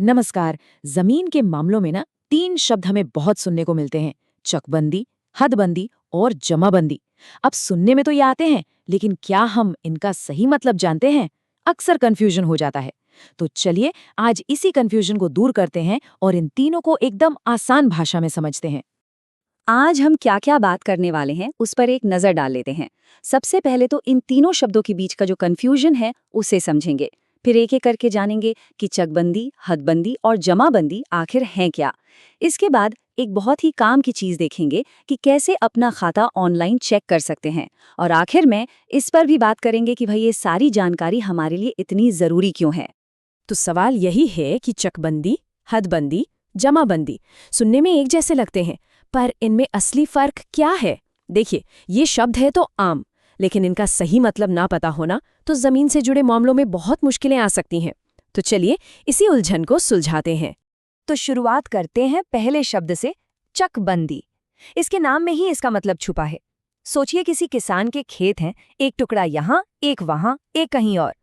नमस्कार। जमीन के मामलों में ना तीन शब्द हमें बहुत सुनने को मिलते हैं। चकबंदी, हदबंदी और जमाबंदी। अब सुनने में तो ये आते हैं, लेकिन क्या हम इनका सही मतलब जानते हैं? अक्सर कंफ्यूजन हो जाता है। तो चलिए आज इसी कंफ्यूजन को दूर करते हैं और इन तीनों को एकदम आसान भाषा में समझते हैं। आज हम क्या क्या बात करने वाले हैं उस पर एक नजर डाल लेते हैं। सबसे पहले तो इन तीनों शब्दों के बीच का जो कंफ्यूजन है उसे समझेंगे। फिर एक एक करके जानेंगे कि चकबंदी, हदबंदी और जमाबंदी आखिर हैं क्या। इसके बाद एक बहुत ही काम की चीज देखेंगे कि कैसे अपना खाता ऑनलाइन चेक कर सकते हैं। और आखिर में इस पर भी बात करेंगे कि भाई ये सारी जानकारी हमारे लिए इतनी जरूरी क्यों है। तो सवाल यही है कि चकबंदी, हदबंदी, जमाबंदी सुनने में एक जैसे लगते हैं, पर इनमें असली फर्क क्या है? देखिए, ये शब्द है तो आम, लेकिन इनका सही मतलब ना पता होना तो जमीन से जुड़े मामलों में बहुत मुश्किलें आ सकती हैं। तो चलिए इसी उलझन को सुलझाते हैं। तो शुरुआत करते हैं पहले शब्द से, चकबंदी। इसके नाम में ही इसका मतलब छुपा है। सोचिए किसी किसान के खेत हैं, एक टुकड़ा यहाँ, एक वहाँ, एक कहीं और।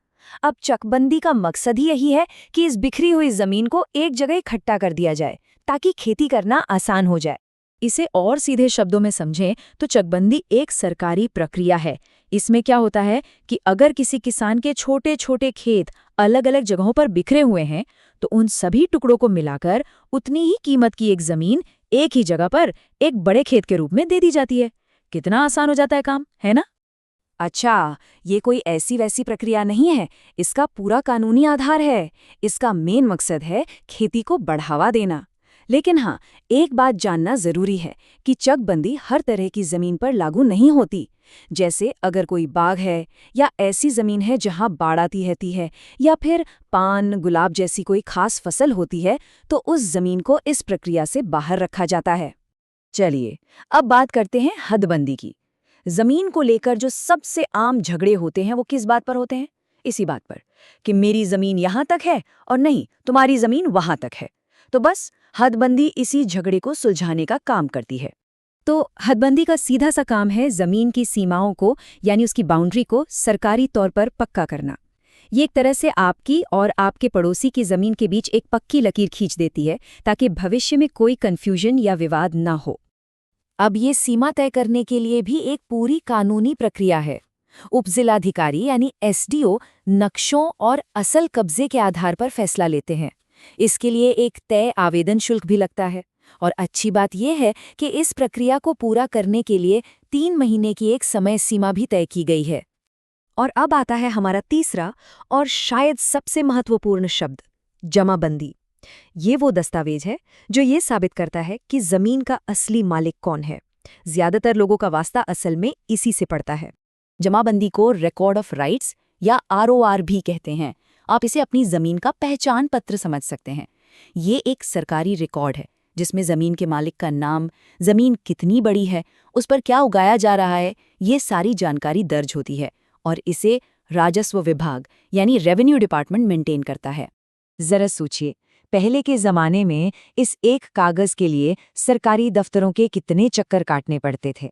अब चकबंदी का मकसद ही यही है कि इस बिखरी हुई जमीन को एक जगह इकट्ठा कर दिया जाए ताकि खेती करना आसान हो जाए। इसे और सीधे शब्दों में समझें तो चकबंदी एक सरकारी प्रक्रिया है। इसमें क्या होता है कि अगर किसी किसान के छोटे छोटे खेत अलग अलग जगहों पर बिखरे हुए हैं, तो उन सभी टुकड़ों को मिलाकर उतनी ही कीमत की एक जमीन एक ही जगह पर एक बड़े खेत के रूप में दे दी जाती है। कितना आसान हो जाता है काम, है ना? अच्छा, ये कोई ऐसी वैसी प्रक्रिया नहीं है, इसका पूरा कानूनी आधार है। इसका मेन मकसद है खेती को बढ़ावा देना। लेकिन हाँ, एक बात जानना जरूरी है कि चकबंदी हर तरह की जमीन पर लागू नहीं होती। जैसे अगर कोई बाग है या ऐसी जमीन है जहाँ बाढ़ आती रहती है, या फिर पान, गुलाब जैसी कोई खास फसल होती है, तो उस जमीन को इस प्रक्रिया से बाहर रखा जाता है। चलिए, अब बात करते हैं हदबंदी की। जमीन को लेकर जो सबसे आम झगड़े होते हैं वो किस बात पर होते हैं? इसी बात पर कि मेरी जमीन यहाँ तक है और नहीं, तुम्हारी जमीन वहां तक है। तो बस हदबंदी इसी झगड़े को सुलझाने का काम करती है। तो हदबंदी का सीधा सा काम है जमीन की सीमाओं को, यानी उसकी बाउंड्री को सरकारी तौर पर पक्का करना। ये एक तरह से आपकी और आपके पड़ोसी की जमीन के बीच एक पक्की लकीर खींच देती है, ताकि भविष्य में कोई कंफ्यूजन या विवाद ना हो। अब ये सीमा तय करने के लिए भी एक पूरी कानूनी प्रक्रिया है। उपजिलाधिकारी यानी एसडीओ नक्शों और असल कब्जे के आधार पर फैसला लेते हैं। इसके लिए एक तय आवेदन शुल्क भी लगता है। और अच्छी बात यह है कि इस प्रक्रिया को पूरा करने के लिए 3 महीने की एक समय सीमा भी तय की गई है। और अब आता है हमारा तीसरा और शायद सबसे महत्वपूर्ण शब्द, जमाबंदी। ये वो दस्तावेज है जो ये साबित करता है कि जमीन का असली मालिक कौन है। ज्यादातर लोगों का वास्ता असल में इसी से पड़ता है। जमाबंदी को रिकॉर्ड ऑफ राइट्स या आरओआर भी कहते हैं। आप इसे अपनी जमीन का पहचान पत्र समझ सकते हैं। ये एक सरकारी रिकॉर्ड है जिसमें जमीन के मालिक का नाम, जमीन कितनी बड़ी है, उस पर क्या उगाया जा रहा है, ये सारी जानकारी दर्ज होती है। और इसे राजस्व विभाग यानी रेवेन्यू डिपार्टमेंट मेंटेन करता है। जरा सोचिए, पहले के जमाने में इस एक कागज के लिए सरकारी दफ्तरों के कितने चक्कर काटने पड़ते थे।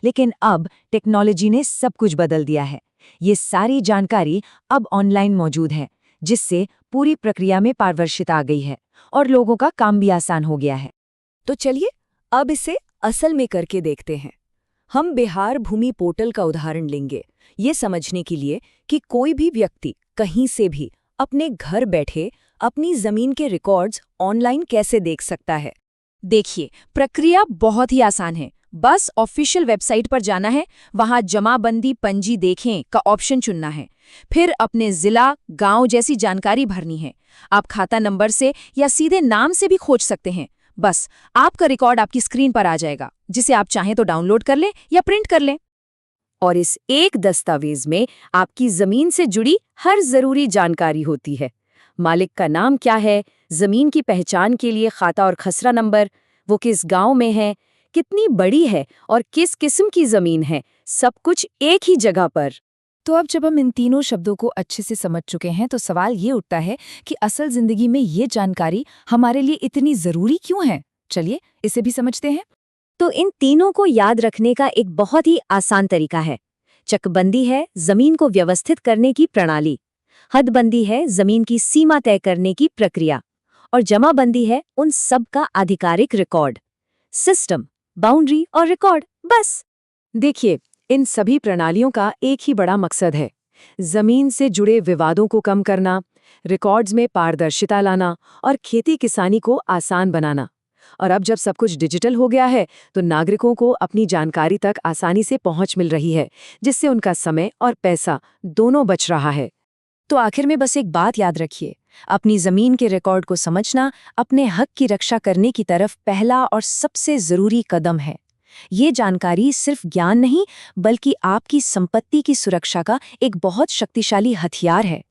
लेकिन अब टेक्नोलॉजी ने सब कुछ बदल दिया है। ये सारी जानकारी अब ऑनलाइन मौजूद है, जिससे पूरी प्रक्रिया में पारदर्शिता आ गई है और लोगों का काम भी आसान हो गया है। तो चलिए अब इसे असल में करके देखते हैं। हम बिहार भूमि पोर्टल का उदाहरण लेंगे, ये समझने के लिए कि कोई भी व्यक्ति कहीं से भी अपने घर बैठे अपनी जमीन के रिकॉर्ड्स ऑनलाइन कैसे देख सकता है। देखिए, प्रक्रिया बहुत ही आसान है। बस ऑफिशियल वेबसाइट पर जाना है, वहां जमाबंदी पंजी देखें का ऑप्शन चुनना है। फिर अपने जिला, गांव जैसी जानकारी भरनी है। आप खाता नंबर से या सीधे नाम से भी खोज सकते हैं। बस आपका रिकॉर्ड आपकी स्क्रीन पर आ जाएगा, जिसे आप चाहें तो डाउनलोड कर लें या प्रिंट कर लें। और इस एक दस्तावेज में आपकी जमीन से जुड़ी हर जरूरी जानकारी होती है। मालिक का नाम क्या है, जमीन की पहचान के लिए खाता और खसरा नंबर, वो किस गांव में है, कितनी बड़ी है और किस किस्म की जमीन है, सब कुछ एक ही जगह पर। तो अब जब हम इन तीनों शब्दों को अच्छे से समझ चुके हैं, तो सवाल ये उठता है कि असल जिंदगी में ये जानकारी हमारे लिए इतनी जरूरी क्यों है? चलिए इसे भी समझते हैं। तो इन तीनों को याद रखने का एक बहुत ही आसान तरीका है। चकबंदी है जमीन को व्यवस्थित करने की प्रणाली, हदबंदी है जमीन की सीमा तय करने की प्रक्रिया, और जमाबंदी है उन सब का आधिकारिक रिकॉर्ड। सिस्टम, बाउंड्री और रिकॉर्ड, बस। देखिए, इन सभी प्रणालियों का एक ही बड़ा मकसद है, जमीन से जुड़े विवादों को कम करना, रिकॉर्ड्स में पारदर्शिता लाना और खेती किसानी को आसान बनाना। और अब जब सब कुछ डिजिटल हो गया है, तो नागरिकों को अपनी जानकारी तक आसानी से पहुंच मिल रही है, जिससे उनका समय और पैसा दोनों बच रहा है। तो आखिर में बस एक बात याद रखिए, अपनी जमीन के रिकॉर्ड को समझना अपने हक की रक्षा करने की तरफ पहला और सबसे जरूरी कदम है। ये जानकारी सिर्फ ज्ञान नहीं, बल्कि आपकी संपत्ति की सुरक्षा का एक बहुत शक्तिशाली हथियार है।